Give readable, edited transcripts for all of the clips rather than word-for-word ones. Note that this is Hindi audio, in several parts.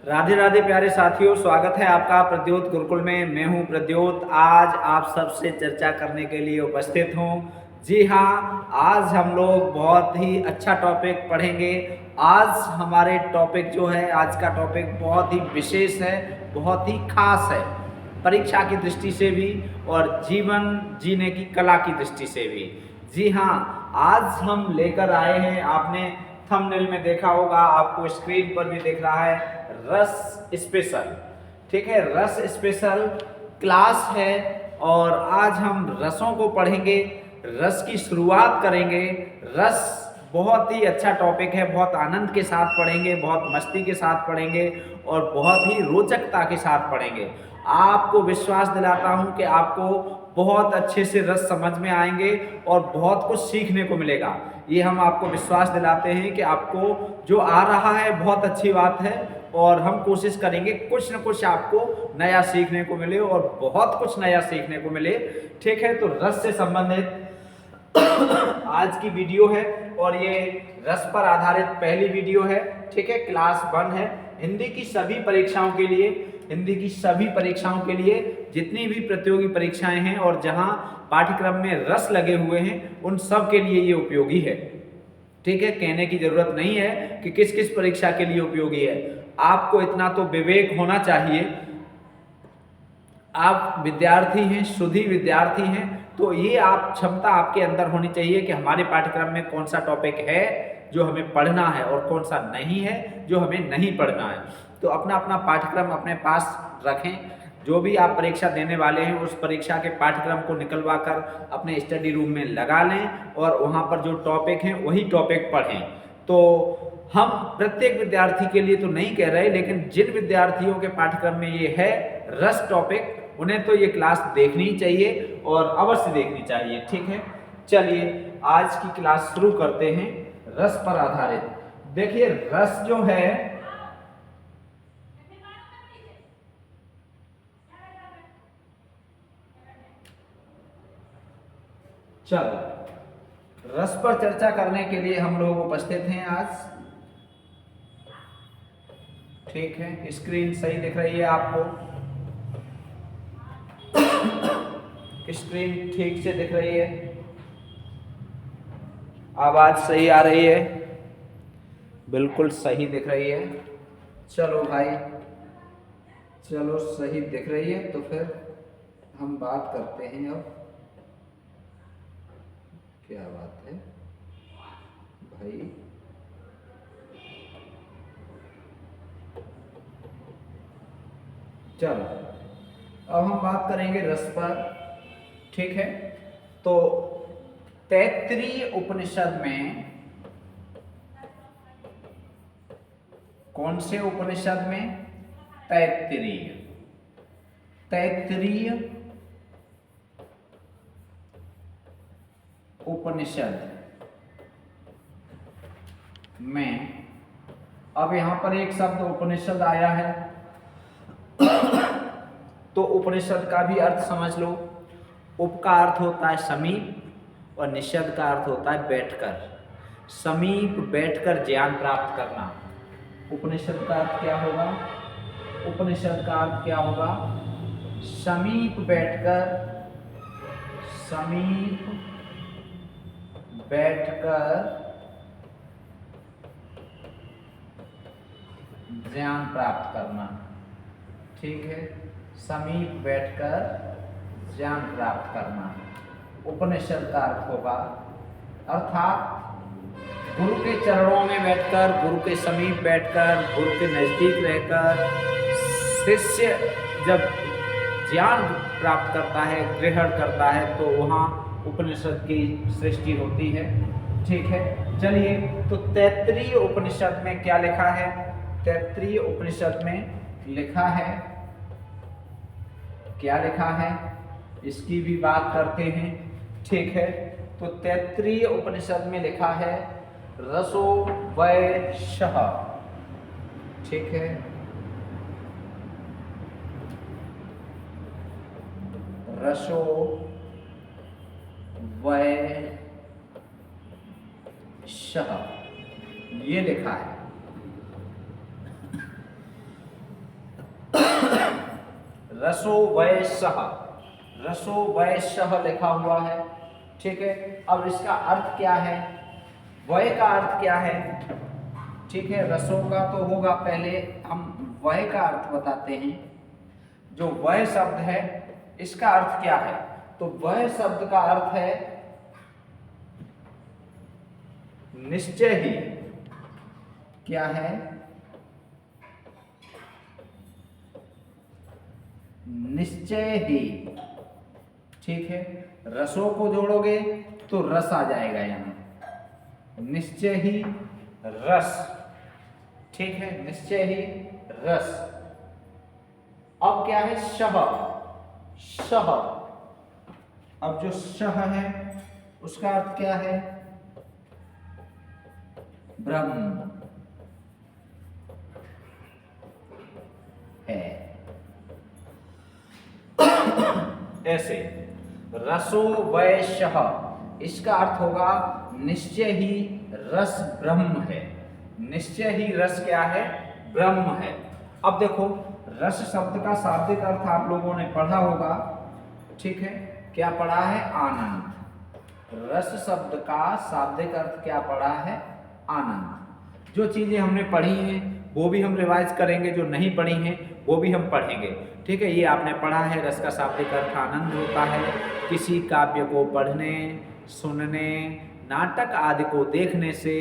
राधे राधे प्यारे साथियों, स्वागत है आपका प्रद्योत गुरुकुल में। मैं हूं प्रद्योत। आज आप सबसे चर्चा करने के लिए उपस्थित हूं। जी हाँ, आज हम लोग बहुत ही अच्छा टॉपिक पढ़ेंगे। आज हमारे टॉपिक जो है, आज का टॉपिक बहुत ही विशेष है, बहुत ही खास है, परीक्षा की दृष्टि से भी और जीवन जीने की कला की दृष्टि से भी। जी हाँ, आज हम लेकर आए हैं, आपने थंबनेल में देखा होगा, आपको स्क्रीन पर भी दिख रहा है, रस स्पेशल। ठीक है, रस स्पेशल क्लास है और आज हम रसों को पढ़ेंगे, रस की शुरुआत करेंगे। रस बहुत ही अच्छा टॉपिक है, बहुत आनंद के साथ पढ़ेंगे, बहुत मस्ती के साथ पढ़ेंगे और बहुत ही रोचकता के साथ पढ़ेंगे। आपको विश्वास दिलाता हूं कि आपको बहुत अच्छे से रस समझ में आएंगे और बहुत कुछ सीखने को मिलेगा। ये हम आपको विश्वास दिलाते हैं कि आपको जो आ रहा है बहुत अच्छी बात है और हम कोशिश करेंगे कुछ न कुछ आपको नया सीखने को मिले और बहुत कुछ नया सीखने को मिले। ठीक है, तो रस से संबंधित आज की वीडियो है और ये रस पर आधारित पहली वीडियो है। ठीक है, क्लास 1 है। हिंदी की सभी परीक्षाओं के लिए, हिंदी की सभी परीक्षाओं के लिए, जितनी भी प्रतियोगी परीक्षाएं हैं और जहां पाठ्यक्रम में रस लगे हुए हैं, उन सब के लिए ये उपयोगी है। ठीक है, कहने की जरूरत नहीं है कि किस किस परीक्षा के लिए उपयोगी है। आपको इतना तो विवेक होना चाहिए, आप विद्यार्थी हैं, शुद्ध विद्यार्थी हैं, तो ये आप क्षमता आपके अंदर होनी चाहिए कि हमारे पाठ्यक्रम में कौन सा टॉपिक है जो हमें पढ़ना है और कौन सा नहीं है जो हमें नहीं पढ़ना है। तो अपना अपना पाठ्यक्रम अपने पास रखें। जो भी आप परीक्षा देने वाले हैं उस परीक्षा के पाठ्यक्रम को निकलवा कर अपने स्टडी रूम में लगा लें और वहाँ पर जो टॉपिक हैं वही टॉपिक पढ़ें। तो हम प्रत्येक विद्यार्थी के लिए तो नहीं कह रहे, लेकिन जिन विद्यार्थियों के पाठ्यक्रम में ये है रस टॉपिक, उन्हें तो ये क्लास देखनी ही चाहिए और अवश्य देखनी चाहिए। ठीक है, चलिए आज की क्लास शुरू करते हैं रस पर आधारित। देखिए, रस जो है, चलो रस पर चर्चा करने के लिए हम लोग उपस्थित हैं आज। ठीक है, स्क्रीन सही दिख रही है आपको? स्क्रीन ठीक से दिख रही है? आवाज सही आ रही है? बिल्कुल सही दिख रही है। चलो भाई, चलो सही दिख रही है तो फिर हम बात करते हैं। अब क्या बात है भाई? चलो अब हम बात करेंगे रस पर। ठीक है, तो तैत्तिरीय उपनिषद में, कौन से उपनिषद में? तैत्तिरीय। तैत्तिरीय उपनिषद में, अब यहां पर एक शब्द उपनिषद आया है तो उपनिषद का भी अर्थ समझ लो। उप का अर्थ होता है समीप और निषद का अर्थ होता है बैठकर। समीप बैठकर ज्ञान प्राप्त करना। उपनिषद का अर्थ क्या होगा? उपनिषद का अर्थ क्या होगा? समीप बैठकर, समीप बैठकर ज्ञान प्राप्त करना। ठीक है, समीप बैठकर ज्ञान प्राप्त करना उपनिषद का अर्थ होगा। अर्थात गुरु के चरणों में बैठकर, गुरु के समीप बैठकर, गुरु के नजदीक रहकर शिष्य जब ज्ञान प्राप्त करता है, ग्रहण करता है, तो वहाँ उपनिषद की सृष्टि होती है। ठीक है, चलिए, तो तैत्तिरीय उपनिषद में क्या लिखा है? तैत्तिरीय उपनिषद में लिखा है, क्या लिखा है इसकी भी बात करते हैं। ठीक है, तो तैत्तिरीय उपनिषद में लिखा है रसो वैशः। ठीक है, रसो वैशः ये लिखा है। रसो वैसह, रसो वैसह लिखा हुआ है। ठीक है, अब इसका अर्थ क्या है, वय का अर्थ क्या है। ठीक है, रसों का तो होगा, पहले हम वय का अर्थ बताते हैं। जो वय शब्द है इसका अर्थ क्या है, तो वय शब्द का अर्थ है निश्चय ही। क्या है, निश्चय ही। ठीक है, रसों को जोड़ोगे तो रस आ जाएगा यहां, निश्चय ही रस। ठीक है, निश्चय ही रस। अब क्या है, शह, शह। अब जो शह है उसका अर्थ क्या है, ब्रह्म है। ऐसे रसो वैशः, इसका अर्थ होगा निश्चय ही रस ब्रह्म है। निश्चय ही रस क्या है, ब्रह्म है। अब देखो, रस शब्द का शाब्दिक अर्थ आप लोगों ने पढ़ा होगा। ठीक है, क्या पढ़ा है, आनंद। रस शब्द का शाब्दिक अर्थ क्या पढ़ा है, आनंद। जो चीजें हमने पढ़ी हैं वो भी हम रिवाइज करेंगे, जो नहीं पढ़ी हैं वो भी हम पढ़ेंगे। ठीक है, ये आपने पढ़ा है, रस का शाब्दिक अर्थ आनंद होता है। किसी काव्य को पढ़ने, सुनने, नाटक आदि को देखने से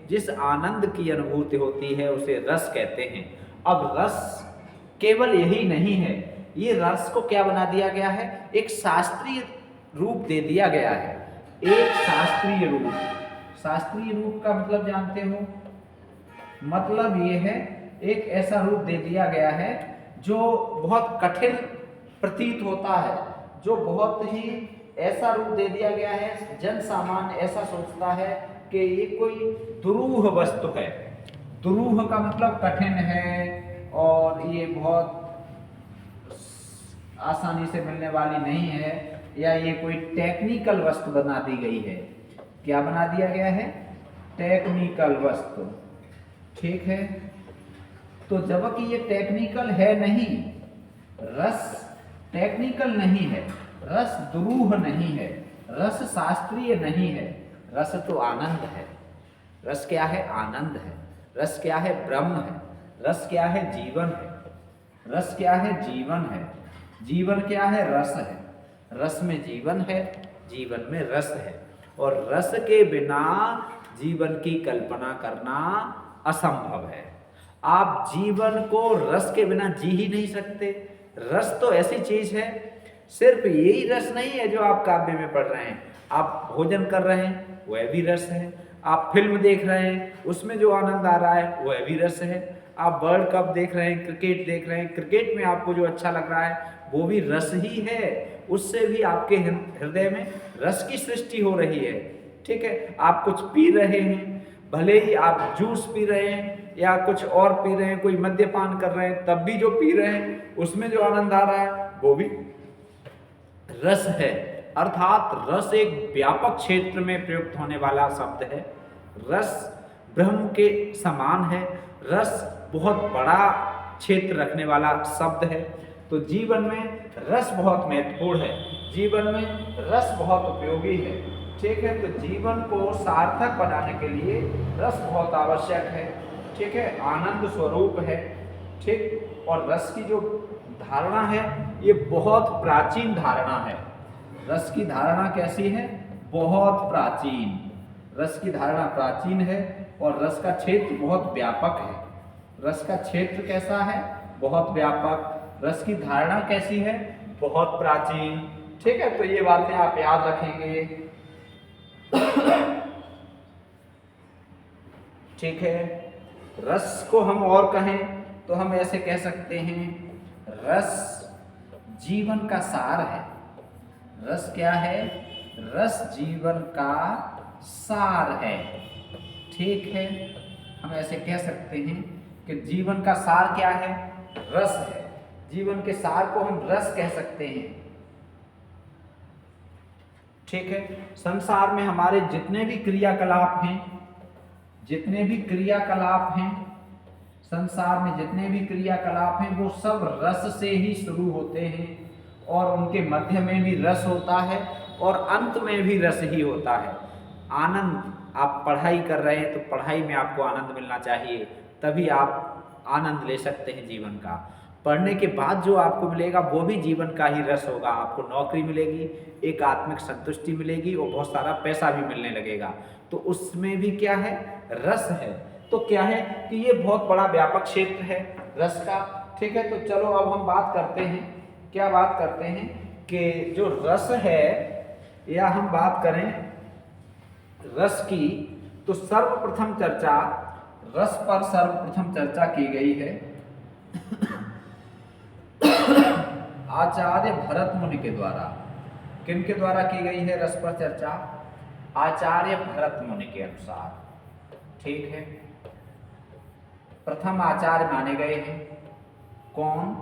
जिस आनंद की अनुभूति होती है उसे रस कहते हैं। अब रस केवल यही नहीं है, ये रस को क्या बना दिया गया है, एक शास्त्रीय रूप दे दिया गया है। एक शास्त्रीय रूप, शास्त्रीय रूप का मतलब जानते हो, मतलब ये है एक ऐसा रूप दे दिया गया है जो बहुत कठिन प्रतीत होता है, जो बहुत ही ऐसा रूप दे दिया गया है, जन सामान्य ऐसा सोचता है कि ये कोई दुरूह वस्तु है। दुरूह का मतलब कठिन है और ये बहुत आसानी से मिलने वाली नहीं है, या ये कोई टेक्निकल वस्तु बना दी गई है। क्या बना दिया गया है, टेक्निकल वस्तु। ठीक है, तो जबकि ये टेक्निकल है नहीं, रस टेक्निकल नहीं है, रस दुरूह नहीं है, रस शास्त्रीय नहीं है, रस तो आनंद है। रस क्या है, आनंद है। रस क्या है, ब्रह्म है। रस क्या है, जीवन है। रस क्या है, जीवन है। जीवन क्या है, रस है। रस में जीवन है, जीवन में रस है, और रस के बिना जीवन की कल्पना करना असंभव है। आप जीवन को रस के बिना जी ही नहीं सकते। रस तो ऐसी चीज है, सिर्फ यही रस नहीं है जो आप काव्य में पढ़ रहे हैं। आप भोजन कर रहे हैं वह भी रस है, आप फिल्म देख रहे हैं उसमें जो आनंद आ रहा है वह भी रस है, आप वर्ल्ड कप देख रहे हैं, क्रिकेट देख रहे हैं, क्रिकेट में आपको जो अच्छा लग रहा है वो भी रस ही है। उससे भी आपके हृदय में रस की सृष्टि हो रही है। ठीक है, आप कुछ पी रहे हैं, भले ही आप जूस पी रहे हैं या कुछ और पी रहे हैं, कोई मद्यपान कर रहे हैं, तब भी जो पी रहे हैं उसमें जो आनंद आ रहा है वो भी रस है। अर्थात रस एक व्यापक क्षेत्र में प्रयुक्त होने वाला शब्द है। रस ब्रह्म के समान है। रस बहुत बड़ा क्षेत्र रखने वाला शब्द है। तो जीवन में रस बहुत महत्वपूर्ण है, जीवन में रस बहुत उपयोगी है। ठीक है, तो जीवन को सार्थक बनाने के लिए रस बहुत आवश्यक है। ठीक है, आनंद स्वरूप है। ठीक, और रस की जो धारणा है ये बहुत प्राचीन धारणा है। रस की धारणा कैसी है, बहुत प्राचीन। रस की धारणा प्राचीन है और रस का क्षेत्र बहुत व्यापक है। रस का क्षेत्र कैसा है, बहुत व्यापक। रस की धारणा कैसी है, बहुत प्राचीन। ठीक है, तो ये बातें आप याद रखेंगे। ठीक है, रस को हम और कहें तो हम ऐसे कह सकते हैं, रस जीवन का सार है। रस क्या है, रस जीवन का सार है। ठीक है, हम ऐसे कह सकते हैं कि जीवन का सार क्या है, रस है। जीवन के सार को हम रस कह सकते हैं। ठीक है, संसार में हमारे जितने भी क्रियाकलाप हैं, जितने भी क्रियाकलाप हैं, संसार में जितने भी क्रियाकलाप हैं वो सब रस से ही शुरू होते हैं और उनके मध्य में भी रस होता है और अंत में भी रस ही होता है। आनंद, आप पढ़ाई कर रहे हैं तो पढ़ाई में आपको आनंद मिलना चाहिए, तभी आप आनंद ले सकते हैं जीवन का। पढ़ने के बाद जो आपको मिलेगा वो भी जीवन का ही रस होगा। आपको नौकरी मिलेगी, एक आत्मिक संतुष्टि मिलेगी और बहुत सारा पैसा भी मिलने लगेगा, तो उसमें भी क्या है, रस है। तो क्या है कि ये बहुत बड़ा व्यापक क्षेत्र है रस का। ठीक है, तो चलो अब हम बात करते हैं, क्या बात करते हैं कि जो रस है, या हम बात करें रस की, तो सर्वप्रथम चर्चा रस पर सर्वप्रथम चर्चा की गई है आचार्य भरत मुनि के द्वारा। किनके द्वारा की गई है रस पर चर्चा? आचार्य भरत मुनि के अनुसार। ठीक है, प्रथम आचार्य माने गए हैं कौन?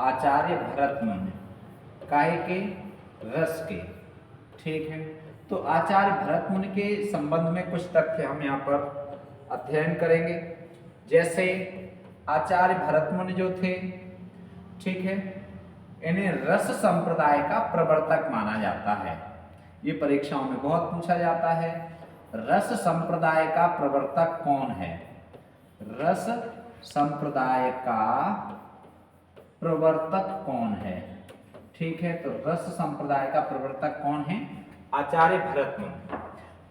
आचार्य भरत मुनि। काहे के? रस के। ठीक है, तो आचार्य भरत मुनि के संबंध में कुछ तथ्य हम यहाँ पर अध्ययन करेंगे। जैसे आचार्य भरत मुनि जो थे, ठीक है, इन्हें रस संप्रदाय का प्रवर्तक माना जाता है। ये परीक्षाओं में बहुत पूछा जाता है, रस संप्रदाय का प्रवर्तक कौन है? रस संप्रदाय का प्रवर्तक कौन है? ठीक है, तो रस संप्रदाय का प्रवर्तक कौन है? आचार्य भरत मुनि।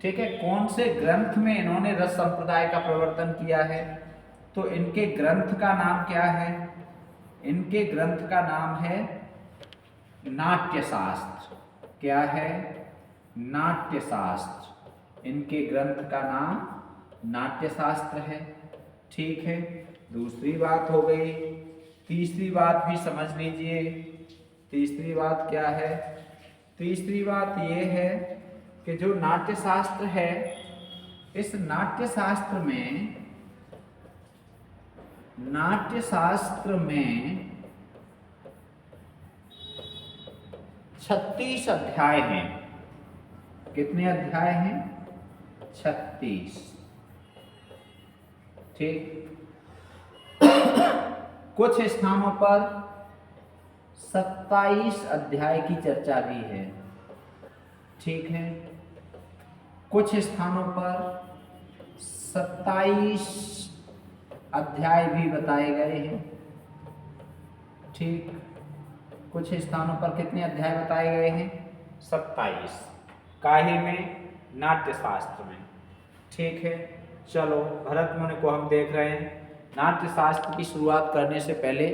ठीक है, कौन से ग्रंथ में इन्होंने रस संप्रदाय का प्रवर्तन किया है? तो इनके ग्रंथ का नाम क्या है? इनके ग्रंथ का नाम है नाट्यशास्त्र। क्या है? नाट्यशास्त्र। इनके ग्रंथ का नाम नाट्यशास्त्र है। ठीक है, दूसरी बात हो गई। तीसरी बात भी समझ लीजिए। तीसरी बात क्या है? तीसरी बात ये है कि जो नाट्यशास्त्र है, इस नाट्यशास्त्र में 36 अध्याय हैं। कितने अध्याय हैं? 36। ठीक, कुछ स्थानों पर 27 अध्याय की चर्चा भी है। ठीक है, कुछ स्थानों पर 27 अध्याय भी बताए गए हैं। ठीक, कुछ स्थानों पर कितने अध्याय बताए गए हैं? 27। काहे में? नाट्यशास्त्र में। ठीक है, चलो भरत मुनि को हम देख रहे हैं। नाट्यशास्त्र की शुरुआत करने से पहले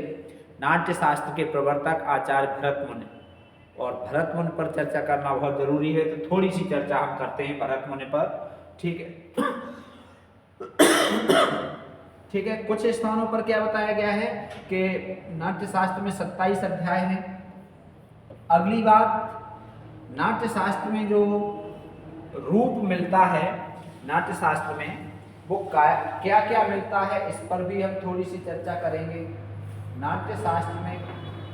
नाट्यशास्त्र के प्रवर्तक आचार्य भरत मुनि, और भरत मुनि पर चर्चा करना बहुत जरूरी है, तो थोड़ी सी चर्चा हम करते हैं भरत मुनि पर। ठीक है ठीक है, कुछ स्थानों पर क्या बताया गया है कि नाट्यशास्त्र में 27 अध्याय हैं। अगली बात, नाट्यशास्त्र में जो रूप मिलता है, नाट्यशास्त्र में वो क्या क्या मिलता है, इस पर भी हम थोड़ी सी चर्चा करेंगे। नाट्यशास्त्र में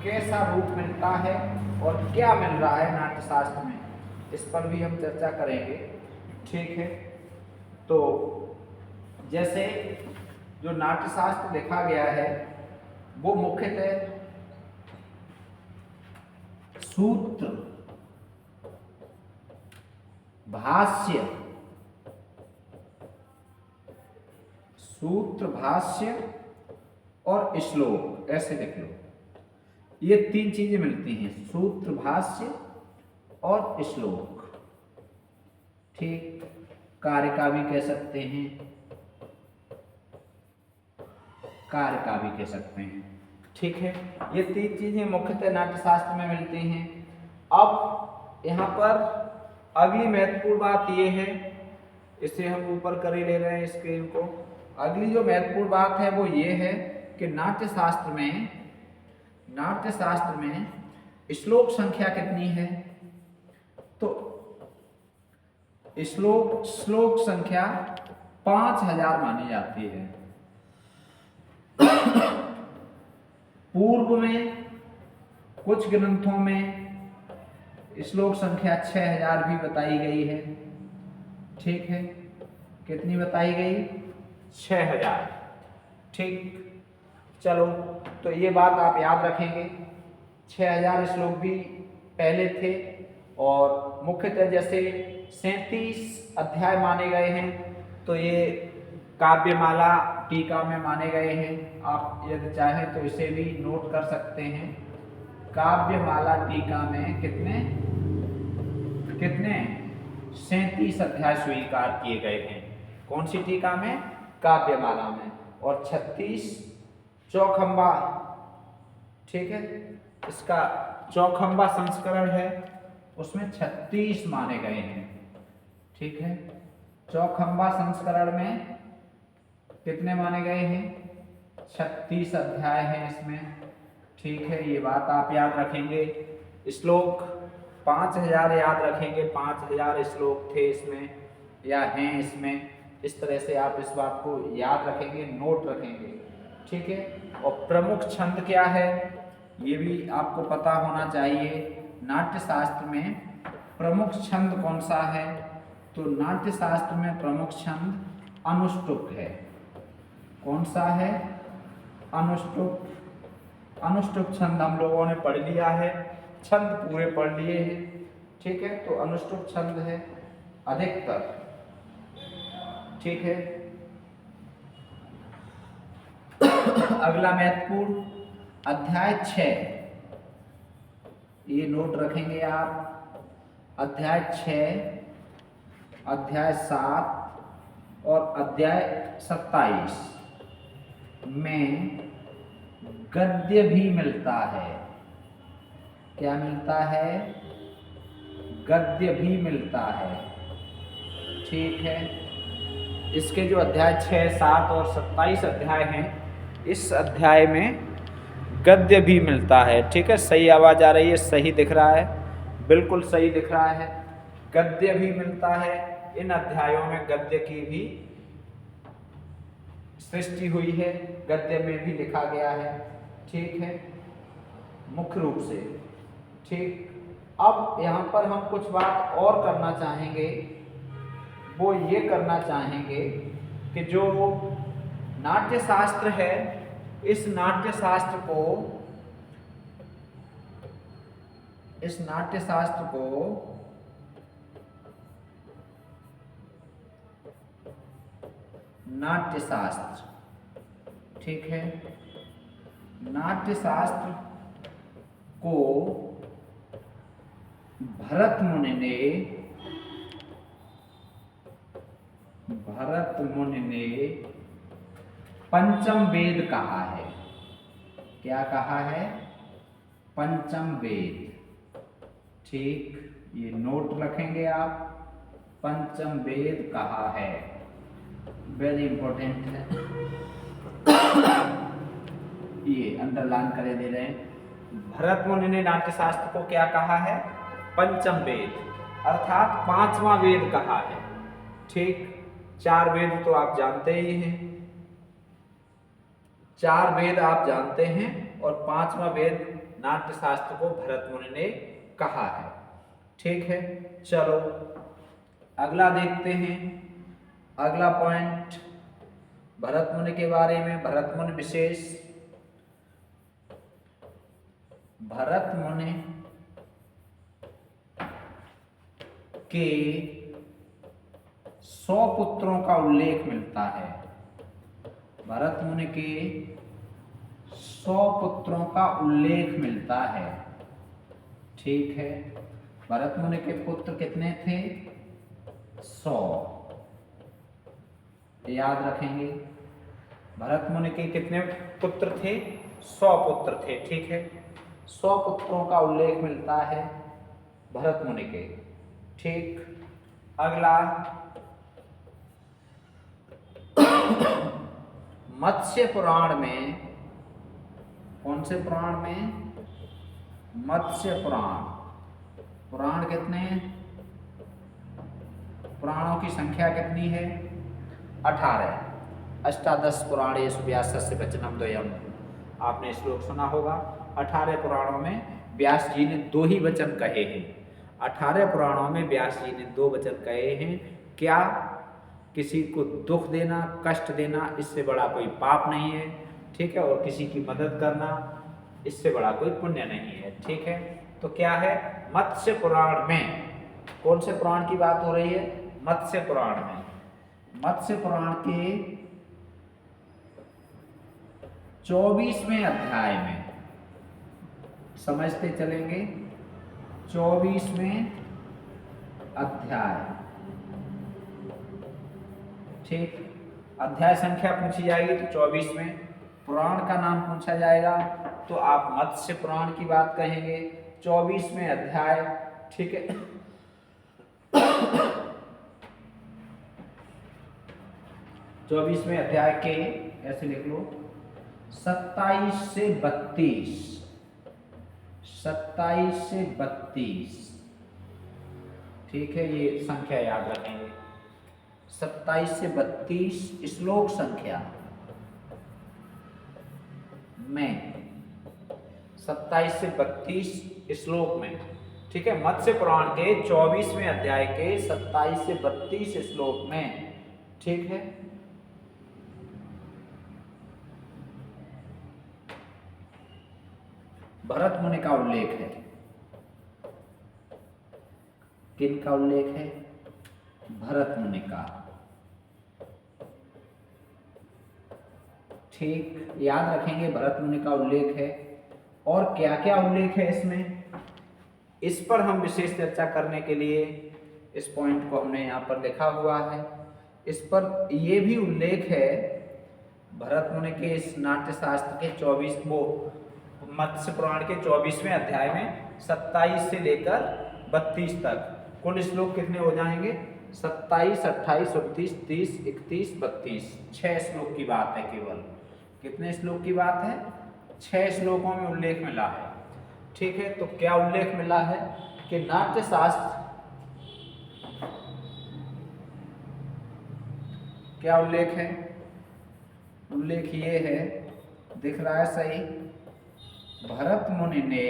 कैसा रूप मिलता है और क्या मिल रहा है नाट्यशास्त्र में, इस पर भी हम चर्चा करेंगे। ठीक है, तो जैसे जो नाट्यशास्त्र लिखा गया है वो मुख्यतः सूत्र, भाष्य, सूत्र, भाष्य और श्लोक, ऐसे लिख लो। ये तीन चीजें मिलती हैं, सूत्र, भाष्य और श्लोक। ठीक, कारिका भी कह सकते हैं, कारिका भी कह सकते हैं। ठीक है, ये तीन चीजें मुख्यतः नाट्यशास्त्र में मिलती हैं। अब यहाँ पर अगली महत्वपूर्ण बात ये है, इसे हम ऊपर कर ही ले रहे हैं स्क्रीन को। अगली जो महत्वपूर्ण बात है वो ये है कि नाट्यशास्त्र में श्लोक संख्या कितनी है? तो श्लोक संख्या 5000 मानी जाती है। पूर्व में कुछ ग्रंथों में श्लोक संख्या 6000 भी बताई गई है। ठीक है, कितनी बताई गई? 6000। ठीक, चलो तो ये बात आप याद रखेंगे। 6000 श्लोक भी पहले थे और मुख्यतः जैसे 37 अध्याय माने गए हैं, तो ये काव्यमाला टीका में माने गए हैं। आप यदि चाहें तो इसे भी नोट कर सकते हैं। काव्यमाला टीका में कितने 37 अध्याय स्वीकार किए गए हैं। कौन सी टीका में? काव्यमाला में। और 36 चौखंबा, ठीक है, इसका चौखंबा संस्करण है, उसमें 36 माने गए हैं। ठीक है, चौखंबा संस्करण में कितने माने गए हैं? 36 अध्याय हैं इसमें। ठीक है, ये बात आप याद रखेंगे। श्लोक 5000 याद रखेंगे, 5000 श्लोक थे इसमें या हैं इसमें। इस तरह से आप इस बात को याद रखेंगे, नोट रखेंगे। ठीक है, और प्रमुख छंद क्या है ये भी आपको पता होना चाहिए। नाट्य शास्त्र में प्रमुख छंद कौन सा है? तो नाट्य शास्त्र में प्रमुख छंद अनुष्टुप है। कौन सा है? अनुष्टुप। अनुष्टुप छंद हम लोगों ने पढ़ लिया है, छंद पूरे पढ़ लिए हैं। ठीक है, तो अनुष्टुप छंद है अधिकतर। ठीक है, अगला महत्वपूर्ण अध्याय 6, ये नोट रखेंगे आप। अध्याय 6, अध्याय 7 और अध्याय 27 में गद्य भी मिलता है। क्या मिलता है? गद्य भी मिलता है। ठीक है, इसके जो अध्याय 6, 7 और 27 अध्याय हैं, इस अध्याय में गद्य भी मिलता है। ठीक है, सही आवाज आ रही है, सही दिख रहा है, बिल्कुल सही दिख रहा है। गद्य भी मिलता है। इन अध्यायों में गद्य की भी सृष्टि हुई है, गद्य में भी लिखा गया है। ठीक है, मुख्य रूप से। ठीक, अब यहाँ पर हम कुछ बात और करना चाहेंगे। वो ये करना चाहेंगे कि जो नाट्य शास्त्र है, इस नाट्य शास्त्र को नाट्य शास्त्र, ठीक है, नाट्य शास्त्र को भरत मुनि ने पंचम वेद कहा है। क्या कहा है? पंचम वेद। ठीक, ये नोट रखेंगे आप, पंचम वेद कहा है, वेरी इंपॉर्टेंट है। ये अंडरलाइन करे दे रहे हैं। भरत मुनि ने नाट्य शास्त्र को क्या कहा है? पंचम वेद, अर्थात 5वां वेद कहा है। ठीक, 4 वेद तो आप जानते ही हैं, 4 वेद आप जानते हैं, और 5वां वेद नाट्य शास्त्र को भरत मुनि ने कहा है। ठीक है, चलो अगला देखते हैं। अगला पॉइंट भरत मुनि के बारे में, भरत मुनि विशेष। भरत मुनि के 100 पुत्रों का उल्लेख मिलता है। भरत मुनि के 100 पुत्रों का उल्लेख मिलता है। ठीक है, भरत मुनि के पुत्र कितने थे? 100, याद रखेंगे। भरत मुनि के कितने पुत्र थे? 100 पुत्र थे। ठीक है, 100 पुत्रों का उल्लेख मिलता है भरत मुनि के। ठीक, अगला मत्स्य पुराण में, कौन से पुराण में? मत्स्य पुराण। पुराण कितने हैं? पुराणों की संख्या कितनी है? 18। अष्टादश पुराणेषु व्यासस्य वचनम द्वयम्, आपने श्लोक सुना होगा। 18 पुराणों में व्यास जी ने 2 ही वचन कहे हैं। 18 पुराणों में व्यास जी ने 2 वचन कहे हैं। क्या? किसी को दुख देना, कष्ट देना, इससे बड़ा कोई पाप नहीं है, ठीक है। और किसी की मदद करना, इससे बड़ा कोई पुण्य नहीं है, ठीक है। तो क्या है, मत्स्य पुराण में, कौन से पुराण की बात हो रही है, मत्स्य पुराण में, मत्स्य पुराण के 24वें अध्याय में समझते चलेंगे। 24वें अध्याय, ठीक। अध्याय संख्या पूछी जाएगी तो 24वें, पुराण का नाम पूछा जाएगा तो आप मत्स्य पुराण की बात कहेंगे। 24वें अध्याय, ठीक है। 24वें अध्याय के, ऐसे लिख लो, 27 से 32, 27 से 32, ठीक है। ये संख्या याद रखेंगे, 27 से 32 श्लोक संख्या में, 27 से 32 श्लोक में, ठीक है। मत्स्य पुराण के 24वें अध्याय के 27 से 32 श्लोक में, ठीक है। भरत मुनि का उल्लेख है। किन का उल्लेख है, भरत मुनि का, ठीक। याद रखेंगे भरत मुनि का उल्लेख है। और क्या क्या उल्लेख है इसमें, इस पर हम विशेष चर्चा करने के लिए इस पॉइंट को हमने यहाँ पर लिखा हुआ है। इस पर यह भी उल्लेख है भरत मुनि के इस नाट्य शास्त्र के 24, वो मत्स्य पुराण के 24वें अध्याय में 27 से लेकर 32 तक कुल श्लोक कितने हो जाएंगे, 27, 28, 29, 30, 31, 32, 6 श्लोक की बात है केवल। कितने श्लोक की बात है, 6 श्लोकों में उल्लेख मिला है, ठीक है। तो क्या उल्लेख मिला है कि नाट्य शास्त्र, क्या उल्लेख है, उल्लेख ये है, दिख रहा है सही, भरत मुनि ने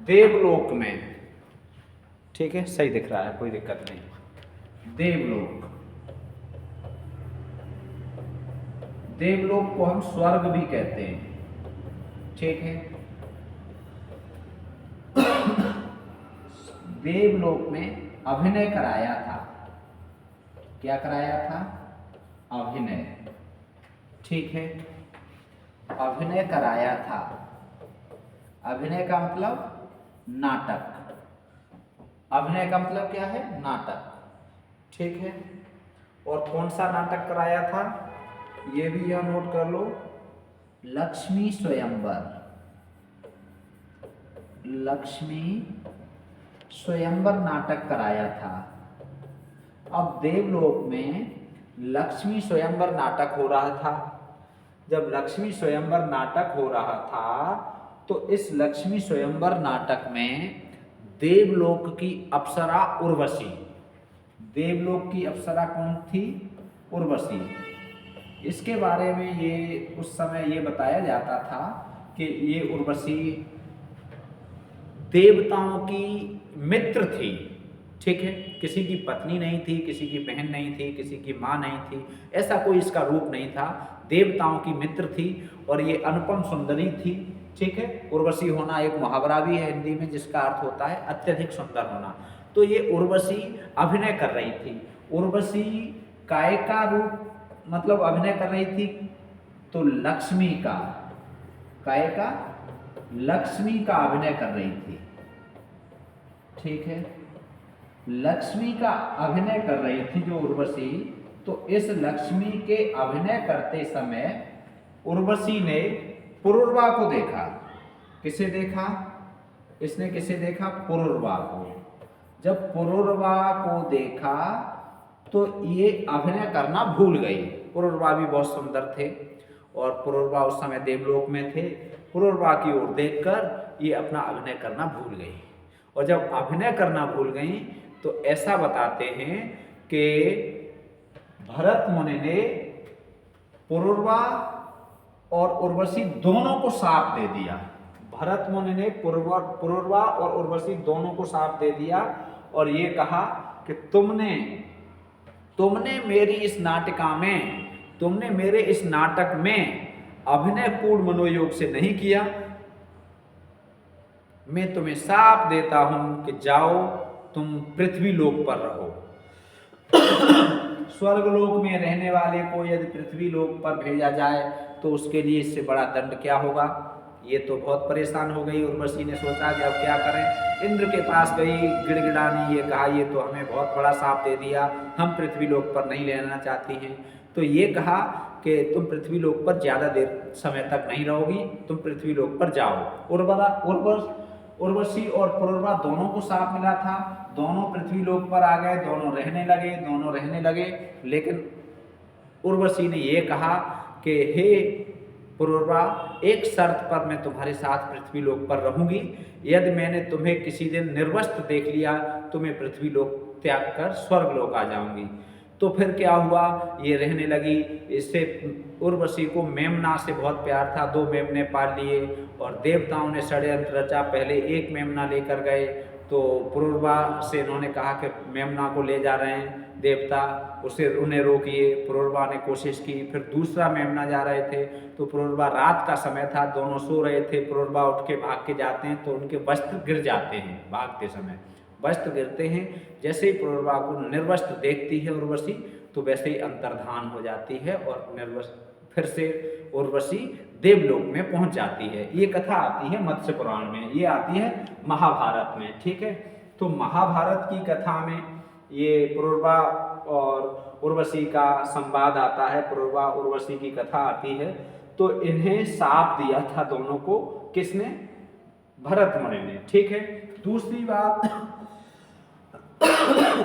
देवलोक में, ठीक है, सही दिख रहा है, कोई दिक्कत नहीं, देवलोक, देवलोक को हम स्वर्ग भी कहते हैं, ठीक है। देवलोक में अभिनय कराया था, क्या कराया था, अभिनय, ठीक है, अभिनय कराया था। अभिनय का मतलब नाटक, अभिनय का मतलब क्या है, नाटक, ठीक है। और कौन सा नाटक कराया था, ये भी यह नोट कर लो, लक्ष्मी स्वयंवर, लक्ष्मी स्वयंवर नाटक कराया था। अब देवलोक में लक्ष्मी स्वयंवर नाटक हो रहा था। जब लक्ष्मी स्वयंवर नाटक हो रहा था तो इस लक्ष्मी स्वयंवर नाटक में देवलोक की अप्सरा उर्वशी, देवलोक की अप्सरा कौन थी, उर्वशी। इसके बारे में ये उस समय ये बताया जाता था कि ये उर्वशी देवताओं की मित्र थी, ठीक है। किसी की पत्नी नहीं थी, किसी की बहन नहीं थी, किसी की माँ नहीं थी, ऐसा कोई इसका रूप नहीं था, देवताओं की मित्र थी और ये अनुपम सुंदरी थी, ठीक है। उर्वशी होना एक मुहावरा भी है हिंदी में जिसका अर्थ होता है अत्यधिक सुंदर होना। तो ये उर्वशी अभिनय कर रही थी। उर्वशी काय का रूप, मतलब अभिनय कर रही थी तो लक्ष्मी का, काय का, लक्ष्मी का अभिनय कर रही थी, ठीक है। लक्ष्मी का अभिनय कर रही थी जो उर्वशी। तो इस लक्ष्मी के अभिनय करते समय उर्वशी ने पुरुरवा को देखा। किसे देखा, इसने किसे देखा, पुरुरवा को। जब पुरुरवा को देखा तो ये अभिनय करना भूल गई। पुरुरवा भी बहुत सुंदर थे और पुरुरवा उस समय देवलोक में थे। पुरुरवा की ओर देखकर ये अपना अभिनय करना भूल गई और जब अभिनय करना भूल गई तो ऐसा बताते हैं कि भरत मुनि ने पुरुरवा और उर्वशी दोनों को शाप दे दिया। भरत मुनि ने पुरुरवा और उर्वशी दोनों को शाप दे दिया और ये कहा कि तुमने तुमने मेरी इस नाटिका में, तुमने मेरे इस नाटक में अभिनय पूर्ण मनोयोग से नहीं किया। मैं तुम्हें साफ देता हूं कि जाओ, तुम पृथ्वी लोक पर रहो। स्वर्ग लोक में रहने वाले को यदि पृथ्वी लोक पर भेजा जाए तो उसके लिए इससे बड़ा दंड क्या होगा। ये तो बहुत परेशान हो गई उर्वशी ने सोचा कि अब क्या करें। इंद्र के पास गई गिड़गिड़ानी, ये कहा ये तो हमें बहुत बड़ा शाप दे दिया, हम पृथ्वी लोक पर नहीं रहना चाहती हैं। तो ये कहा कि तुम पृथ्वी लोक पर ज़्यादा देर समय तक नहीं रहोगी, तुम पृथ्वी लोक पर जाओ। उर्वशी और पुरुरवा दोनों को शाप मिला था, दोनों पृथ्वी लोक पर आ गए, दोनों रहने लगे। लेकिन उर्वशी ने ये कहा कि हे पुरुरवा, एक शर्त पर मैं तुम्हारे साथ पृथ्वी लोक पर रहूंगी। यदि मैंने तुम्हें किसी दिन निर्वस्त्र देख लिया तो मैं पृथ्वी लोक त्याग कर स्वर्ग लोक आ जाऊंगी। तो फिर क्या हुआ, ये रहने लगी। इससे उर्वशी को मेमना से बहुत प्यार था, 2 मेमने पाल लिए और देवताओं ने षड्यंत्र रचा। पहले एक मेमना लेकर गए तो पुरुरवा से इन्होंने कहा कि मेमना को ले जा रहे हैं देवता, उन्हें रोकिए। पुरुरवा ने कोशिश की, फिर दूसरा मेमना जा रहे थे तो पुरुरवा, रात का समय था, दोनों सो रहे थे। पुरुरवा उठ के भाग के जाते हैं तो उनके वस्त्र गिर जाते हैं, भागते समय वस्त्र गिरते हैं। जैसे ही पुरुरवा को निर्वस्त्र देखती है उर्वशी तो वैसे ही अंतर्धान हो जाती है और फिर से उर्वशी देवलोक में पहुंच जाती है। ये कथा आती है मत्स्य पुराण में, ये आती है महाभारत में। ठीक है, तो महाभारत की कथा में ये पुरुरवा और उर्वशी का संवाद आता है, पुरुरवा उर्वशी की कथा आती है। तो इन्हें शाप दिया था दोनों को, किसने, भरत मुनि ने। ठीक है, दूसरी बात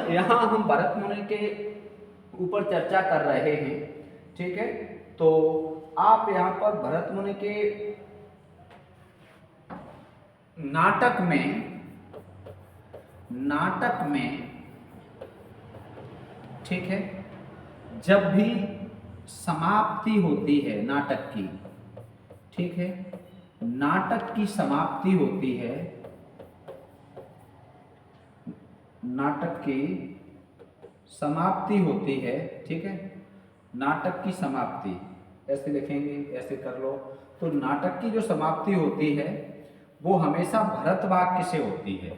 यहाँ हम भरत मुनि के ऊपर चर्चा कर रहे हैं। ठीक है, तो आप यहाँ पर भरत मुनि के नाटक में ठीक है, जब भी समाप्ति होती है नाटक की, ठीक है, नाटक की समाप्ति होती है, नाटक की समाप्ति होती है। ठीक है, नाटक की समाप्ति ऐसे लिखेंगे, ऐसे कर लो। तो नाटक की जो समाप्ति होती है वो हमेशा भरत वाक्य से होती है।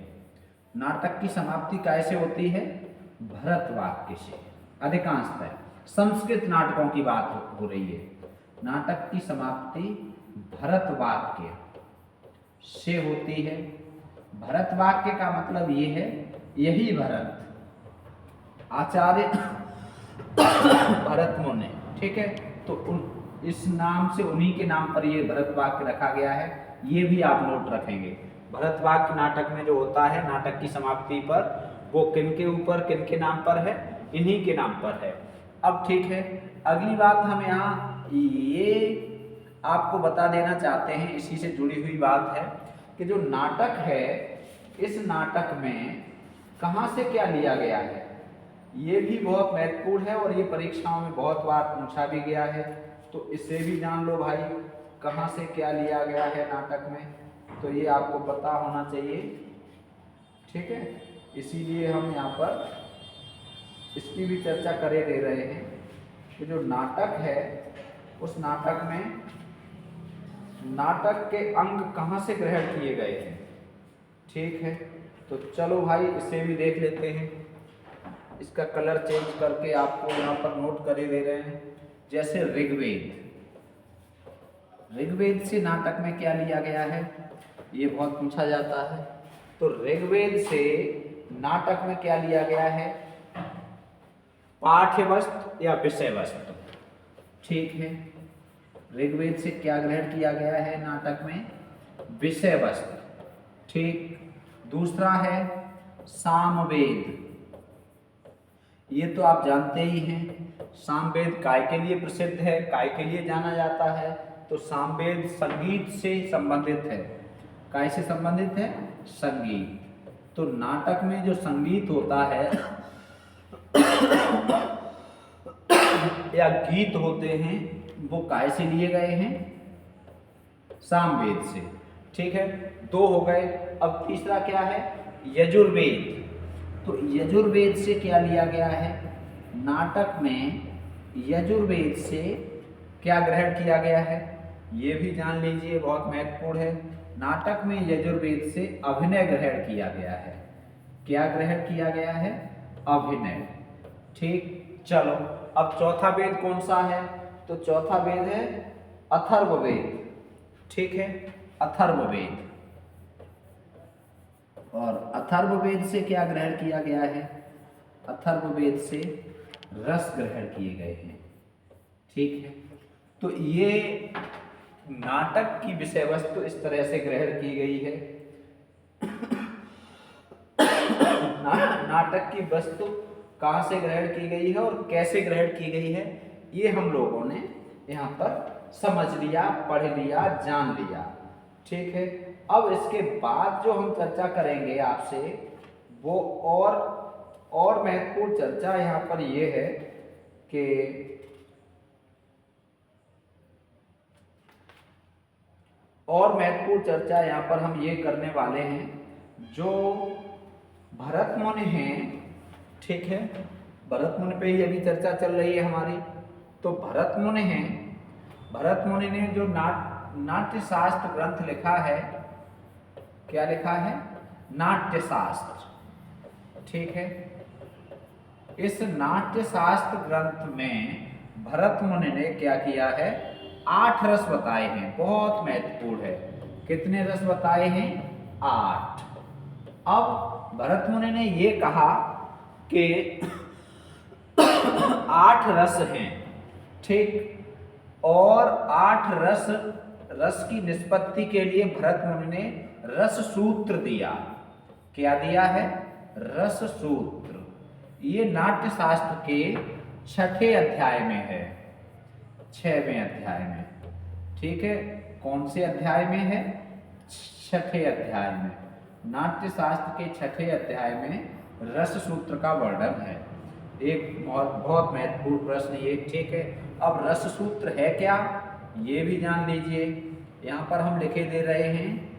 नाटक की समाप्ति कैसे होती है, भरत वाक्य से। अधिकांशतः संस्कृत नाटकों की बात हो रही है, नाटक की समाप्ति भरत वाक्य से होती है। भरत वाक्य का मतलब ये है, यही भरत, आचार्य भरत मुनि। ठीक है, तो इस नाम से, उन्हीं के नाम पर ये भरत वाक्य रखा गया है। ये भी आप नोट रखेंगे। भरत वाक्य नाटक में जो होता है, नाटक की समाप्ति पर, वो किनके ऊपर, किनके नाम पर है, इन्हीं के नाम पर है। अब ठीक है, अगली बात हम यहाँ ये आपको बता देना चाहते हैं, इसी से जुड़ी हुई बात है कि जो नाटक है, इस नाटक में कहाँ से क्या लिया गया है, ये भी बहुत महत्वपूर्ण है और ये परीक्षाओं में बहुत बार पूछा भी गया है। तो इससे भी जान लो भाई, कहाँ से क्या लिया गया है नाटक में, तो ये आपको पता होना चाहिए। ठीक है, इसीलिए हम यहाँ पर इसकी भी चर्चा करे दे रहे हैं कि जो नाटक है, उस नाटक में नाटक के अंग कहाँ से ग्रहण किए गए हैं। ठीक है, तो चलो भाई इसे भी देख लेते हैं। इसका कलर चेंज करके आपको यहाँ पर नोट करे दे रहे हैं। जैसे ऋग्वेद से नाटक में क्या लिया गया है, ये बहुत पूछा जाता है। तो ऋग्वेद से नाटक में क्या लिया गया है, पाठ्य वस्तु या विषय वस्तु। ठीक है, ऋग्वेद से क्या ग्रहण किया गया है नाटक में, विषय वस्तु। ठीक, दूसरा है सामवेद। ये तो आप जानते ही हैं, सामवेद काय के लिए प्रसिद्ध है, काय के लिए जाना जाता है। तो सामवेद संगीत से संबंधित है। काय से संबंधित है, संगीत। तो नाटक में जो संगीत होता है या गीत होते हैं, वो काय से लिए गए हैं, सामवेद से। ठीक है, 2 हो गए। अब तीसरा क्या है, यजुर्वेद। तो यजुर्वेद से क्या लिया गया है, नाटक में यजुर्वेद से क्या ग्रहण किया गया है, ये भी जान लीजिए, बहुत महत्वपूर्ण है। नाटक में यजुर्वेद से अभिनय ग्रहण किया गया है। क्या ग्रहण किया गया है? अभिनय। ठीक, चलो अब चौथा वेद कौन सा है? तो चौथा वेद है अथर्ववेद। ठीक है, अथर्ववेद। और अथर्ववेद से क्या ग्रहण किया गया है? अथर्ववेद से रस ग्रहण किए गए हैं। ठीक है, तो ये नाटक की विषय वस्तु इस तरह से ग्रहण की गई है। नाटक की वस्तु कहाँ से ग्रहण की गई है और कैसे ग्रहण की गई है, ये हम लोगों ने यहाँ पर समझ लिया, पढ़ लिया, जान लिया। ठीक है, अब इसके बाद जो हम चर्चा करेंगे आपसे, वो और महत्वपूर्ण चर्चा यहाँ पर ये है कि और महत्वपूर्ण चर्चा यहाँ पर हम ये करने वाले हैं, जो भरत मुनि हैं। ठीक है, भरत मुनि पे ही अभी चर्चा चल रही है हमारी। तो भरत मुनि हैं, भरत मुनि ने जो नाट्य शास्त्र ग्रंथ लिखा है, क्या लिखा है? नाट्य शास्त्र। ठीक है, इस नाट्य शास्त्र ग्रंथ में भरत मुनि ने क्या किया है? 8 रस बताए हैं, बहुत महत्वपूर्ण है। कितने रस बताए हैं? 8। अब भरत मुनि ने ये कहा कि 8 रस हैं। ठीक, और 8 रस की निष्पत्ति के लिए भरत मुनि ने रस सूत्र दिया। क्या दिया है? रस सूत्र। ये नाट्य शास्त्र के 6ठे अध्याय में है, 6वें अध्याय में। ठीक है, कौन से अध्याय में है? 6ठे अध्याय में। नाट्य शास्त्र के 6ठे अध्याय में रस सूत्र का वर्णन है। एक बहुत महत्वपूर्ण प्रश्न ये। ठीक है, अब रस सूत्र है क्या, ये भी जान लीजिए। यहाँ पर हम लिखे दे रहे हैं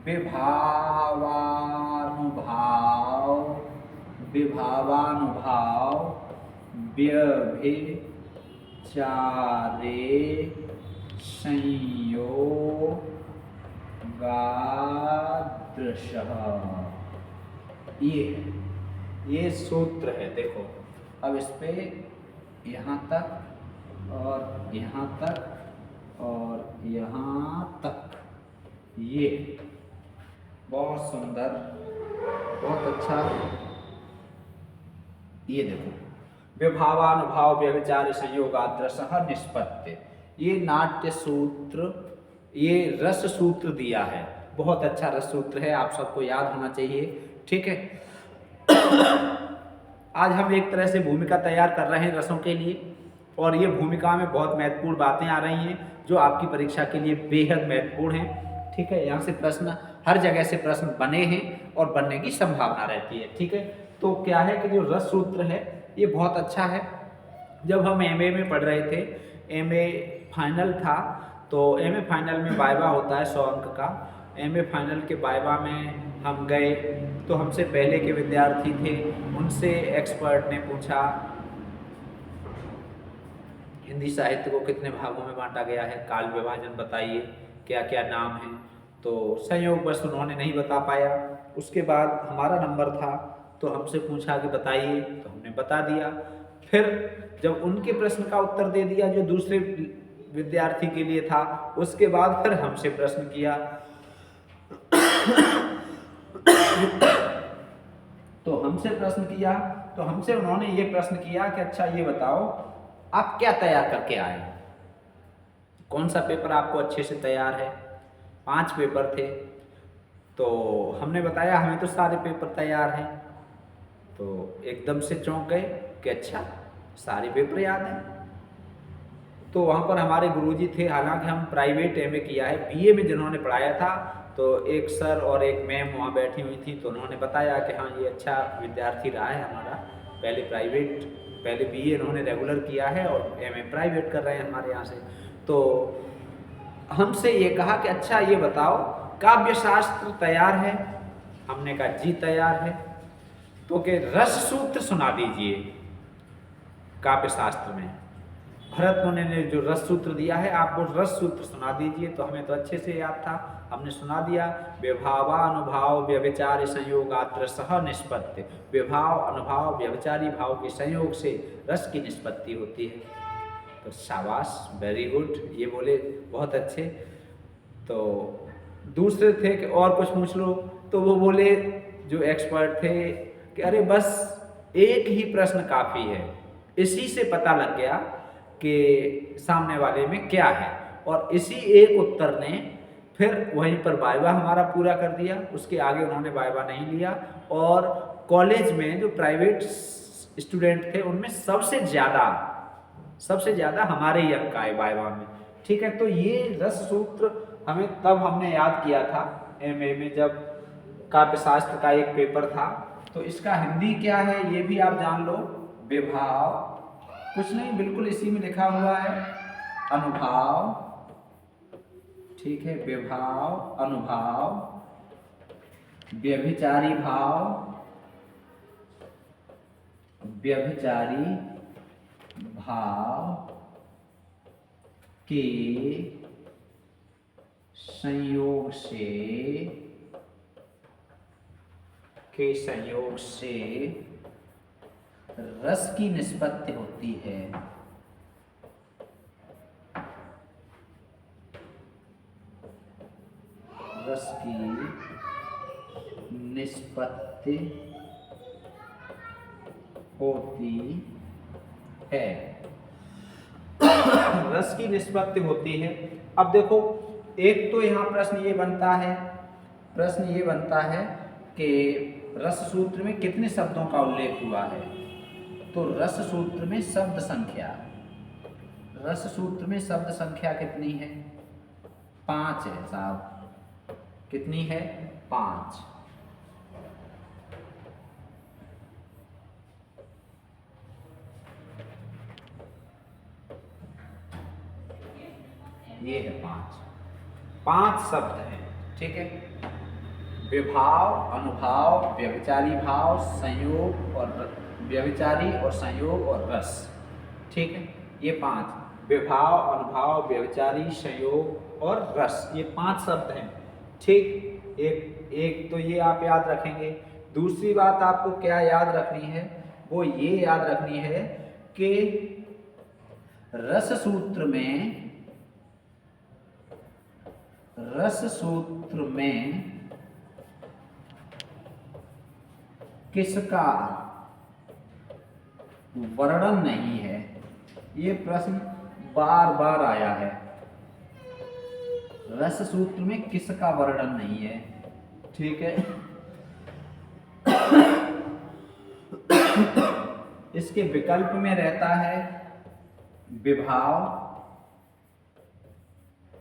विभावानुभाव व्यभिचारे संयोगादृशः। ये सूत्र है। देखो, अब इस पे यहाँ तक और यहाँ तक और यहाँ तक, ये बहुत सुंदर, बहुत अच्छा। ये देखो, विभावानुभाव व्यभिचार संयोगादृशः निष्पत्ति, ये नाट्य सूत्र, ये रस सूत्र दिया है। बहुत अच्छा रस सूत्र है, आप सबको याद होना चाहिए। ठीक है, आज हम एक तरह से भूमिका तैयार कर रहे हैं रसों के लिए, और ये भूमिका में बहुत महत्वपूर्ण बातें आ रही हैं जो आपकी परीक्षा के लिए बेहद महत्वपूर्ण हैं। ठीक है, यहाँ से प्रश्न, हर जगह से प्रश्न बने हैं और बनने की संभावना रहती है। ठीक है, तो क्या है कि जो रस सूत्र है ये बहुत अच्छा है। जब हम एमए में पढ़ रहे थे, एमए फाइनल था, तो एमए फाइनल में वाइवा होता है 100 अंक का। एमए फाइनल के वाइवा में हम गए, तो हमसे पहले के विद्यार्थी थे, उनसे एक्सपर्ट ने पूछा हिंदी साहित्य को कितने भागों में बांटा गया है, काल विभाजन बताइए, क्या क्या नाम हैं। तो संयोगवश उन्होंने नहीं बता पाया। उसके बाद हमारा नंबर था, तो हमसे पूछा कि बताइए, तो हमने बता दिया। फिर जब उनके प्रश्न का उत्तर दे दिया जो दूसरे विद्यार्थी के लिए था, उसके बाद फिर हमसे प्रश्न किया। तो हमसे प्रश्न किया, तो हमसे उन्होंने ये प्रश्न किया कि अच्छा ये बताओ आप क्या तैयार करके आए, कौन सा पेपर आपको अच्छे से तैयार है। 5 पेपर थे, तो हमने बताया हमें तो सारे पेपर तैयार हैं। तो एकदम से चौंक गए कि अच्छा सारे पेपर याद हैं। तो वहाँ पर हमारे गुरुजी थे, हालांकि हम प्राइवेट एमए किया है, बीए में जिन्होंने पढ़ाया था, तो एक सर और एक मैम वहाँ बैठी हुई थी, तो उन्होंने बताया कि हाँ ये अच्छा विद्यार्थी रहा है हमारा, पहले बीए इन्होंने रेगुलर किया है और एमए प्राइवेट कर रहे हैं हमारे यहाँ से। तो हमसे ये कहा कि अच्छा ये बताओ काव्य शास्त्र तैयार है। हमने कहा जी तैयार है। तो कि रस सूत्र सुना दीजिए। काव्य शास्त्र में। भरत मुनि ने जो रस सूत्र दिया है, आप वो रस सूत्र सुना दीजिए। तो हमें तो अच्छे से याद था, हमने सुना दिया। विभावानुभाव व्यभिचारी संयोगात् रसः निष्पत्ति। विभाव अनुभाव व्यभिचारी भाव के संयोग से रस की निष्पत्ति होती है। तो शाबाश, वेरी गुड, ये बोले बहुत अच्छे। तो दूसरे थे कि और कुछ पूछ लो, तो वो बोले जो एक्सपर्ट थे कि अरे बस एक ही प्रश्न काफ़ी है। इसी से पता लग गया कि सामने वाले में क्या है, और इसी एक उत्तर ने फिर वहीं पर वाइवा हमारा पूरा कर दिया। उसके आगे उन्होंने वाइवा नहीं लिया, और कॉलेज में जो प्राइवेट स्टूडेंट थे उनमें सबसे ज़्यादा हमारे ही अंक आए वाइवा में। ठीक है, तो ये रस सूत्र हमें तब हमने याद किया था एमए में, जब काव्यशास्त्र का एक पेपर था। तो इसका हिंदी क्या है ये भी आप जान लो। विभाव, कुछ नहीं, बिल्कुल इसी में लिखा हुआ है, अनुभाव। ठीक है, विभाव अनुभाव व्यभिचारी भाव, व्यभिचारी भाव के संयोग से रस की निष्पत्ति होती है। रस की निष्पत्ति होती है। रस की निष्पत्ति होती है। अब देखो, एक तो यहाँ प्रश्न ये बनता है कि रस सूत्र में कितने शब्दों का उल्लेख हुआ है। तो रस सूत्र में शब्द संख्या कितनी है? 5 है साहब। कितनी है? 5। ये है 5 शब्द हैं। ठीक है, विभाव, अनुभाव, व्यभिचारी भाव, संयोग और व्यभिचारी और संयोग और रस। ठीक है, ये 5 विभाव, अनुभाव, व्यभिचारी, संयोग और रस, ये 5 शब्द हैं। ठीक, एक तो ये आप याद रखेंगे। दूसरी बात आपको क्या याद रखनी है? वो ये याद रखनी है कि रस सूत्र में किसका वर्णन नहीं है। ये प्रश्न बार बार आया है। रस सूत्र में किसका वर्णन नहीं है। ठीक है, इसके विकल्प में रहता है विभाव।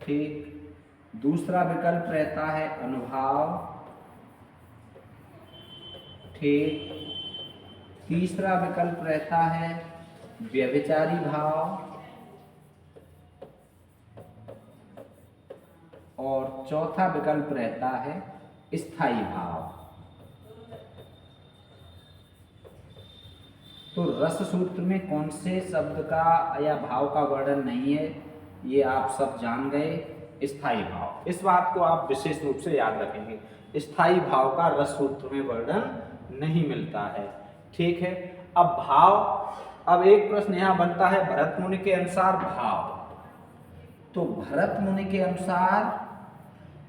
ठीक, दूसरा विकल्प रहता है अनुभाव। ठीक, तीसरा विकल्प रहता है व्यभिचारी भाव, और चौथा विकल्प रहता है स्थायी भाव। तो रस सूत्र में कौन से शब्द का या भाव का वर्णन नहीं है, ये आप सब जान गए। स्थायी भाव, इस बात को आप विशेष रूप से याद रखेंगे। स्थायी भाव का रस सूत्र में वर्णन नहीं मिलता है। ठीक है, अब एक प्रश्न यहाँ बनता है भरत मुनि के अनुसार भाव। तो भरत मुनि के अनुसार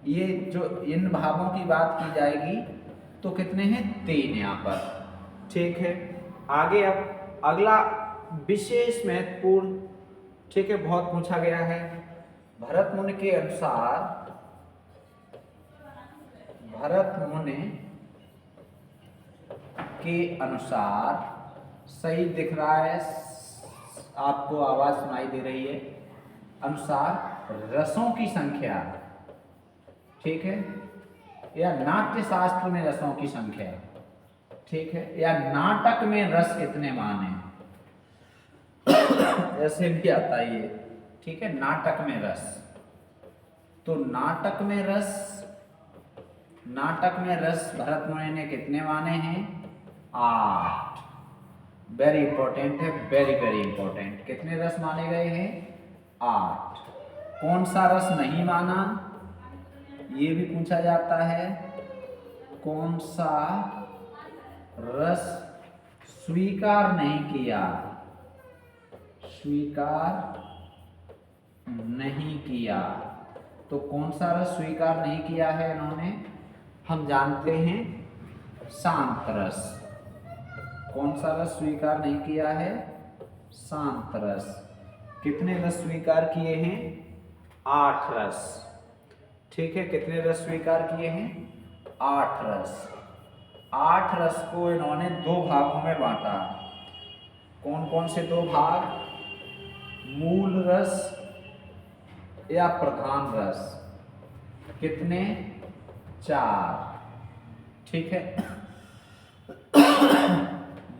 ये जो इन भावों की बात की जाएगी तो कितने हैं? 3 यहाँ पर। ठीक है, आगे अब अगला विशेष महत्वपूर्ण, ठीक है, बहुत पूछा गया है। भरत मुनि के अनुसार सही दिख रहा है आपको, आवाज सुनाई दे रही है। अनुसार रसों की संख्या, ठीक है, या नाट्य शास्त्र में रसों की संख्या, ठीक है, या नाटक में रस कितने माने, ऐसे भी आता है ये। ठीक है, नाटक में रस। तो नाटक में रस भरत मुनि ने कितने माने हैं? 8। वेरी इंपॉर्टेंट है, वेरी वेरी इंपॉर्टेंट। कितने रस माने गए हैं? 8। कौन सा रस नहीं माना, ये भी पूछा जाता है। कौन सा रस स्वीकार नहीं किया, स्वीकार नहीं किया। तो कौन सा रस स्वीकार नहीं किया है इन्होंने? हम जानते हैं शांत रस। कौन सा रस स्वीकार नहीं किया है? शांत रस। कितने रस स्वीकार किए हैं? 8 रस। ठीक है, कितने रस स्वीकार किए हैं? 8 रस। 8 रस को इन्होंने 2 भागों में बांटा। कौन कौन से 2 भाग? मूल रस या प्रधान रस। कितने? 4। ठीक है।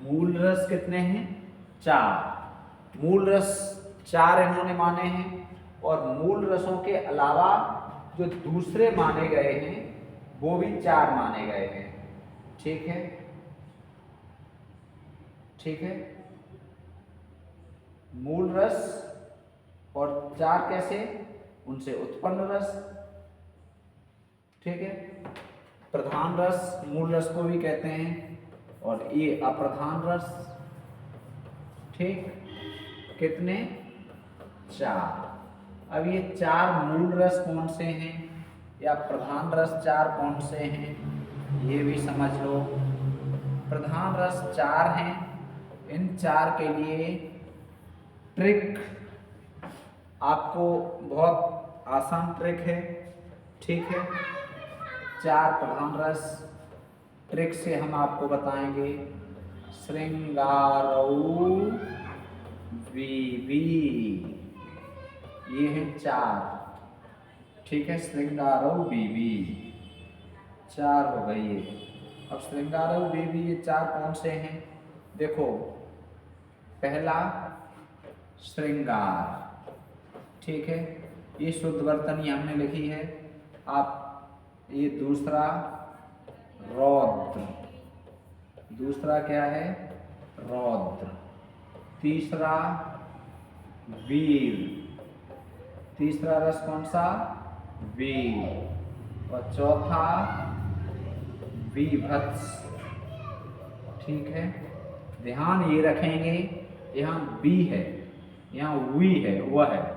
मूल रस कितने हैं? 4। मूल रस 4 इन्होंने माने हैं, और मूल रसों के अलावा जो दूसरे माने गए हैं वो भी 4 माने गए हैं। ठीक है, ठीक है। मूल रस और 4 कैसे? उनसे उत्पन्न रस। ठीक है। प्रधान रस मूल रस को भी कहते हैं, और ये अप्रधान रस। ठीक, कितने? 4। अब ये 4 मूल रस कौन से हैं, या प्रधान रस 4 कौन से हैं, ये भी समझ लो। प्रधान रस 4 हैं। इन 4 के लिए ट्रिक आपको बहुत आसान ट्रिक है। ठीक है, 4 प्रधान रस ट्रिक से हम आपको बताएंगे। श्रृंगारऊ वीवी, ये है 4। ठीक है, श्रृंगारऊ वीवी 4 हो गई ये। अब श्रृंगारऊ वीवी ये 4 कौन से हैं? देखो, पहला श्रृंगार। ठीक है, ये शुद्ध वर्तनी हमने लिखी है। आप ये दूसरा रौद्र, दूसरा क्या है? रौद्र। तीसरा वीर, तीसरा रस कौन सा? वीर। और चौथा वीभत्स। ठीक है, ध्यान ये रखेंगे, यहाँ बी है, यहाँ वी है, वह है।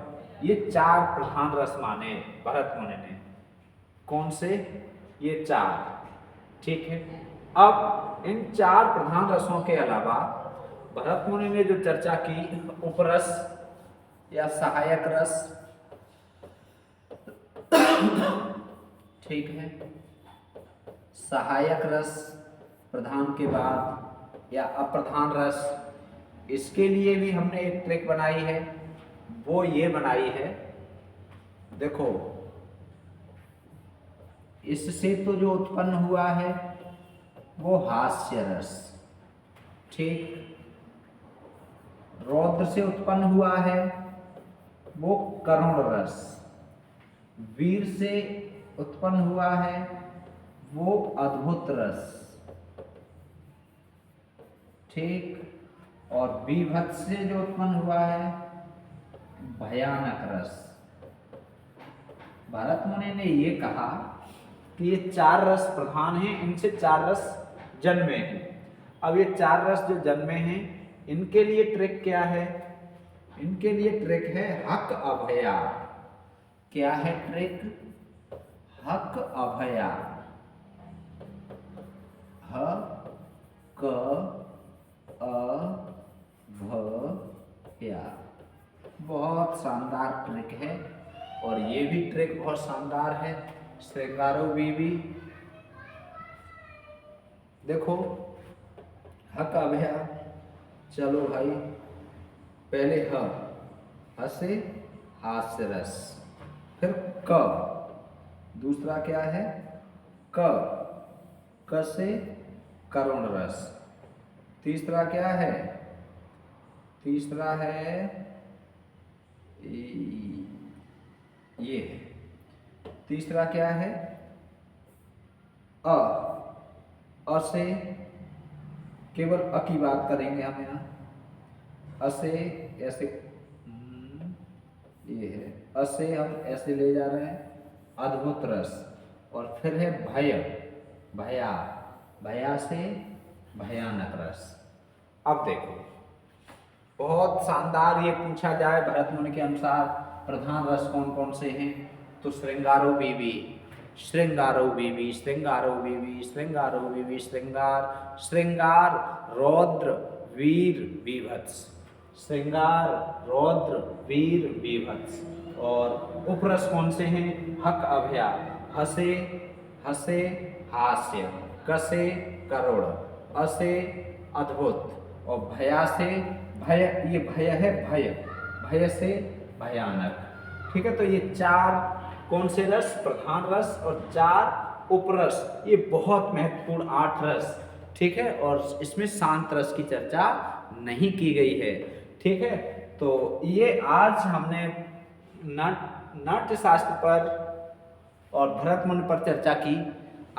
ये 4 प्रधान रस माने भरत मुनि ने। कौन से? ये 4। ठीक है। अब इन 4 प्रधान रसों के अलावा भरत मुनि ने जो चर्चा की, उपरस या सहायक रस। ठीक है, सहायक रस प्रधान के बाद या अप्रधान रस, इसके लिए भी हमने एक ट्रिक बनाई है। वो ये बनाई है, देखो, इससे तो जो उत्पन्न हुआ है वो हास्य रस। ठीक, रौद्र से उत्पन्न हुआ है वो करुण रस। वीर से उत्पन्न हुआ है वो अद्भुत रस। ठीक, और बीभत्स से जो उत्पन्न हुआ है भयानक रस। भरत मुनि ने ये कहा कि ये 4 रस प्रधान हैं, इनसे 4 रस जन्मे हैं। अब ये 4 रस जो जन्मे हैं, इनके लिए ट्रिक क्या है? इनके लिए ट्रिक है हक अभया। क्या है ट्रिक? हक अभया। ह क अ भ या। बहुत शानदार ट्रिक है, और ये भी ट्रिक बहुत शानदार है। श्रृंगारो बीवी, देखो, हक अभया। चलो भाई, पहले ह से हास्य रस, फिर क, दूसरा क्या है? क से करुण रस। तीसरा क्या है? तीसरा है ये है। तीसरा क्या है? अ से केवल अ की बात करेंगे हम यहाँ। अ से ऐसे ये है, अ से हम ऐसे ले जा रहे हैं अद्भुत रस। और फिर है भय, भया, भया से भयानक रस। अब देखो बहुत शानदार ये पूछा जाए भरत मुनि के अनुसार प्रधान रस कौन कौन से हैं, तो श्रृंगारो बीवी, श्रृंगारो बीवी, श्रृंगारो बीवी, श्रृंगारो बीवी, श्रृंगार, श्रृंगार, रौद्र, वीर, बीभत्स, श्रृंगार, रौद्र, वीर, बीभत्स। और उपरस कौन से हैं, हक, अभया, हसे, हसे, हास्य, कसे, करुण, असे, अद्भुत, और भया से भय, ये भय है भय, भय से भयानक। ठीक है, तो ये चार कौन से रस, प्रधान रस, और चार उपरस, ये बहुत महत्वपूर्ण 8 रस। ठीक है, और इसमें शांत रस की चर्चा नहीं की गई है। ठीक है, तो ये आज हमने नाट्य शास्त्र पर और भरत मुनि पर चर्चा की।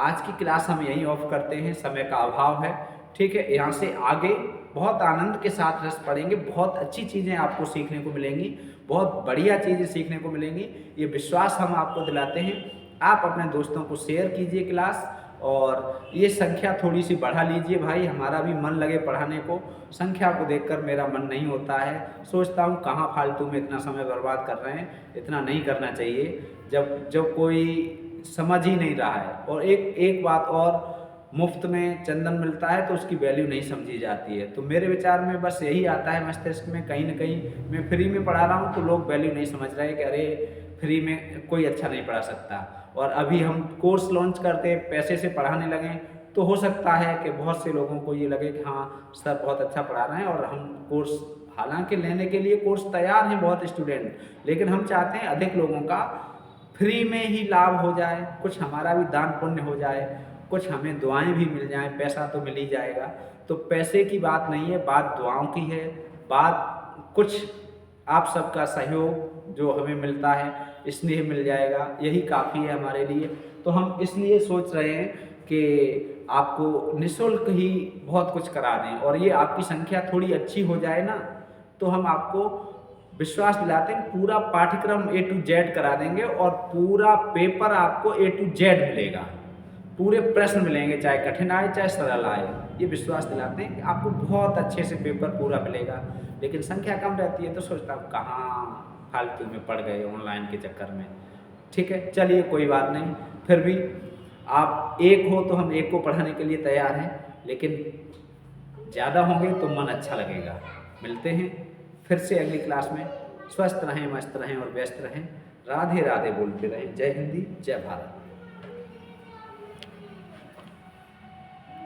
आज की क्लास हम यहीं ऑफ करते हैं, समय का अभाव है। ठीक है, यहाँ से आगे बहुत आनंद के साथ रस पढ़ेंगे, बहुत अच्छी चीज़ें आपको सीखने को मिलेंगी, बहुत बढ़िया चीज़ें सीखने को मिलेंगी, ये विश्वास हम आपको दिलाते हैं। आप अपने दोस्तों को शेयर कीजिए क्लास, और ये संख्या थोड़ी सी बढ़ा लीजिए भाई, हमारा भी मन लगे पढ़ाने को। संख्या को देखकर मेरा मन नहीं होता है, सोचता हूँ कहाँ फालतू में इतना समय बर्बाद कर रहे हैं, इतना नहीं करना चाहिए जब कोई समझ ही नहीं रहा है। और एक बात और, मुफ्त में चंदन मिलता है तो उसकी वैल्यू नहीं समझी जाती है। तो मेरे विचार में बस यही आता है मस्तिष्क में, कहीं ना कहीं मैं फ्री में पढ़ा रहा हूँ तो लोग वैल्यू नहीं समझ रहे कि अरे फ्री में कोई अच्छा नहीं पढ़ा सकता। और अभी हम कोर्स लॉन्च करते पैसे से पढ़ाने लगें तो हो सकता है कि बहुत से लोगों को ये लगे कि हाँ सर बहुत अच्छा पढ़ा रहे हैं, और हम कोर्स हालांकि लेने के लिए कोर्स तैयार हैं बहुत स्टूडेंट, लेकिन हम चाहते हैं अधिक लोगों का फ्री में ही लाभ हो जाए, कुछ हमारा भी दान पुण्य हो जाए, कुछ हमें दुआएं भी मिल जाएं, पैसा तो मिल ही जाएगा। तो पैसे की बात नहीं है, बात दुआओं की है, बात कुछ आप सबका सहयोग जो हमें मिलता है, स्नेह मिल जाएगा, यही काफ़ी है हमारे लिए। तो हम इसलिए सोच रहे हैं कि आपको निःशुल्क ही बहुत कुछ करा दें, और ये आपकी संख्या थोड़ी अच्छी हो जाए ना, तो हम आपको विश्वास दिलाते हैं पूरा पाठ्यक्रम A to Z करा देंगे, और पूरा पेपर आपको A to Z मिलेगा, पूरे प्रश्न मिलेंगे, चाहे कठिन आए चाहे सरल आए। ये विश्वास दिलाते हैं कि आपको बहुत अच्छे से पेपर पूरा मिलेगा। लेकिन संख्या कम रहती है तो सोचता हूँ कहाँ फालतू में पड़ गए ऑनलाइन के चक्कर में। ठीक है, चलिए कोई बात नहीं, फिर भी आप एक हो तो हम एक को पढ़ाने के लिए तैयार हैं, लेकिन ज़्यादा होंगे तो मन अच्छा लगेगा। मिलते हैं फिर से अगली क्लास में। स्वस्थ रहें, मस्त रहें और व्यस्त रहें। राधे राधे बोलते रहें। जय हिंदी, जय भारत।